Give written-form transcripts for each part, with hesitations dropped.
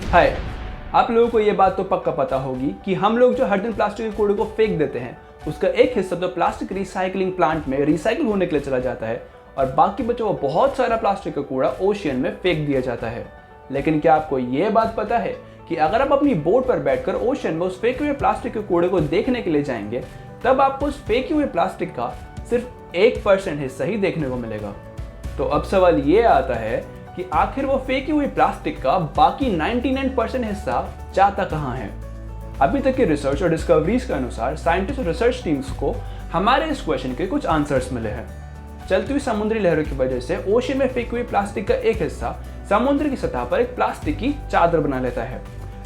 हाय, आप लोगों को ये बात तो पक्का पता होगी कि हम लोग जो हर दिन प्लास्टिक के कूड़े को फेंक देते हैं, उसका एक हिस्सा तो प्लास्टिक रिसाइकलिंग प्लांट में रिसाइकिल होने के लिए चला जाता है और बाकी बचा हुआ बहुत सारा प्लास्टिक का कूड़ा ओशियन में फेंक दिया जाता है। लेकिन क्या आपको ये बात पता है कि अगर आप अपनी बोट पर बैठकर ओशियन में उस फेंके हुए प्लास्टिक के कूड़े को देखने के लिए जाएंगे, तब आपको उस फेंके हुए प्लास्टिक का सिर्फ 1% हिस्सा ही देखने को मिलेगा। तो अब सवाल ये आता है कि आखिर वो फेंकी हुई प्लास्टिक का बाकी 99% हिस्सा जाता कहाँ है। अभी तक के रिसर्च और डिस्कवरीज के अनुसार साइंटिस्ट और रिसर्च टीम्स को हमारे इस क्वेश्चन के कुछ आंसर्स मिले हैं। चलती हुई समुद्री लहरों की वजह से ओशन में फेंकी हुई प्लास्टिक का एक हिस्सा समुद्र की सतह पर एक प्लास्टिक की चादर बना लेता है,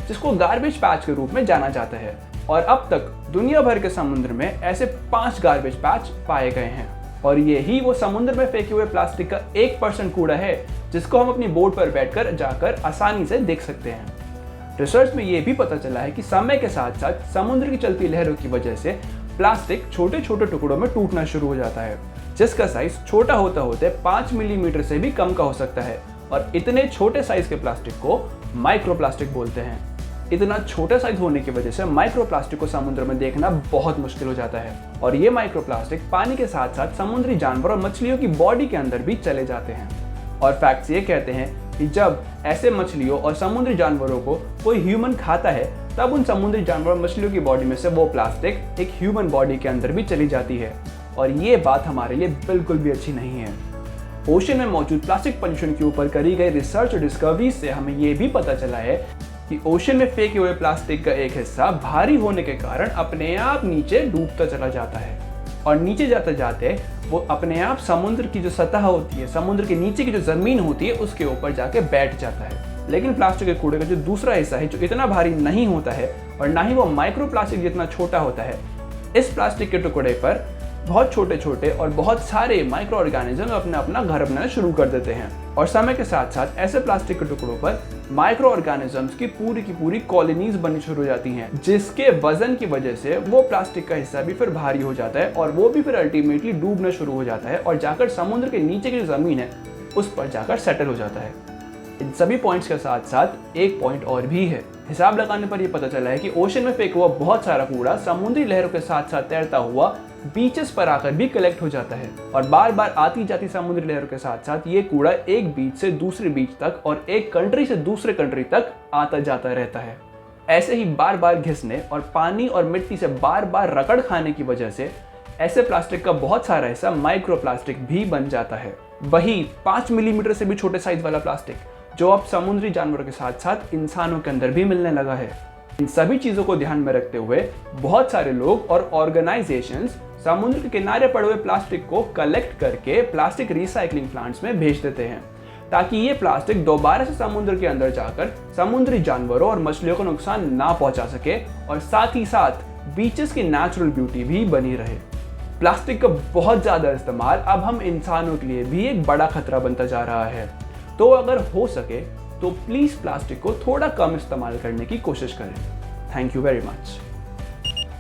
जिसको गार्बेज पैच के रूप में जाना जाता है। और अब तक दुनिया भर के समुद्र में ऐसे 5 गार्बेज पैच पाए गए हैं और यही वो समुद्र में फेंके हुए प्लास्टिक का 1% कूड़ा है, जिसको हम अपनी बोट पर बैठकर जाकर आसानी से देख सकते हैं। रिसर्च में ये भी पता चला है कि समय के साथ साथ समुद्र की चलती लहरों की वजह से प्लास्टिक छोटे छोटे टुकड़ों में टूटना शुरू हो जाता है, जिसका साइज छोटा होता होते 5 मिलीमीटर से भी कम का हो सकता है। और इतने छोटे साइज के प्लास्टिक को माइक्रोप्लास्टिक बोलते हैं। इतना छोटा साइज होने की वजह से माइक्रोप्लास्टिक को समुद्र में देखना बहुत मुश्किल हो जाता है और ये माइक्रोप्लास्टिक पानी के साथ साथ समुद्री जानवर और मछलियों की बॉडी के अंदर भी चले जाते हैं। और फैक्ट्स ये कहते हैं कि जब ऐसे मछलियों और समुद्री जानवरों को कोई ह्यूमन खाता है, तब उन समुद्री जानवर और मछलियों की बॉडी में से वो प्लास्टिक एक ह्यूमन बॉडी के अंदर भी चली जाती है और ये बात हमारे लिए बिल्कुल भी अच्छी नहीं है। ओशन में मौजूद प्लास्टिक पॉल्यूशन के ऊपर करी गई रिसर्च और डिस्कवरीज से हमें ये भी पता चला है कि ओशन में फेंके हुए प्लास्टिक का एक हिस्सा भारी होने के कारण अपने आप नीचे डूबता चला जाता है और नीचे जाते जाते वो अपने आप समुद्र की जो सतह होती है, समुद्र के नीचे की जो जमीन होती है, उसके ऊपर जाके बैठ जाता है। लेकिन प्लास्टिक के कूड़े का जो दूसरा हिस्सा है, जो इतना भारी नहीं होता है और ना ही वो माइक्रोप्लास्टिक जितना छोटा होता है, इस प्लास्टिक के टुकड़े पर बहुत छोटे छोटे और बहुत सारे माइक्रो ऑर्गेनिज्म अपना घर बनाना शुरू कर देते हैं और समय के साथ साथ ऐसे प्लास्टिक के टुकड़ों पर माइक्रो ऑर्गेनिजम्स की पूरी कॉलोनीज बननी शुरू हो जाती हैं, जिसके वजन की वजह से वो प्लास्टिक का हिस्सा भी फिर भारी हो जाता है और वो भी फिर अल्टीमेटली डूबना शुरू हो जाता है और जाकर समुद्र के नीचे की जो जमीन है उस पर जाकर सेटल हो जाता है। इन सभी पॉइंट्स के साथ साथ एक पॉइंट और भी है। हिसाब लगाने पर यह पता चला है कि ओशन में फेंका हुआ बहुत सारा कूड़ा समुद्री लहरों के साथ साथ तैरता हुआ बीचेस पर आकर भी कलेक्ट हो जाता है और बार बार आती जाती समुद्री लहरों के साथ साथ ये कूड़ा एक बीच से दूसरे बीच तक और एक कंट्री से दूसरे कंट्री तक आता जाता रहता है। ऐसे ही बार बार घिसने और पानी और मिट्टी से बार बार रगड़ खाने की वजह से ऐसे प्लास्टिक का बहुत सारा हिस्सा माइक्रोप्लास्टिक भी बन जाता है। वही 5 मिलीमीटर से भी छोटे साइज वाला प्लास्टिक जो अब समुद्री जानवरों के साथ साथ इंसानों के अंदर भी मिलने लगा है। इन सभी चीजों को ध्यान में रखते हुए बहुत सारे लोग और ऑर्गेनाइजेशंस समुद्र के किनारे पड़े हुए प्लास्टिक को कलेक्ट करके प्लास्टिक रिसाइकलिंग प्लांट्स में भेज देते हैं, ताकि ये प्लास्टिक दोबारा से समुद्र के अंदर जाकर समुद्री जानवरों और मछलियों को नुकसान ना पहुंचा सके और साथ ही साथ बीचेस की नेचुरल ब्यूटी भी बनी रहे। प्लास्टिक का बहुत ज्यादा इस्तेमाल अब हम इंसानों के लिए भी एक बड़ा खतरा बनता जा रहा है, तो अगर हो सके तो प्लीज प्लास्टिक को थोड़ा कम इस्तेमाल करने की कोशिश करें। Thank you very much.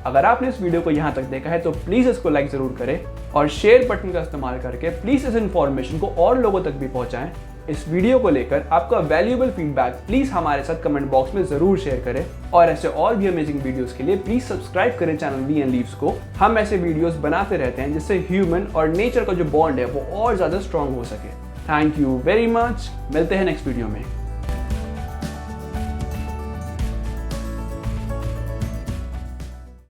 अगर आपने इस वीडियो को यहाँ तक देखा है तो प्लीज इसको लाइक जरूर करें और शेयर बटन का इस्तेमाल करके प्लीज इस इंफॉर्मेशन को और लोगों तक भी पहुंचाएं। इस वीडियो को लेकर आपका वैल्यूएबल फीडबैक प्लीज हमारे साथ कमेंट बॉक्स में जरूर शेयर करें और ऐसे और भी अमेजिंग वीडियोस के लिए प्लीज सब्सक्राइब करें चैनल वी एंड लीव्स को। हम ऐसे वीडियोस बनाते रहते हैं जिससे ह्यूमन और नेचर का जो बॉन्ड है वो और ज्यादा स्ट्रांग हो सके। Thank you very much. मिलते हैं नेक्स्ट वीडियो में।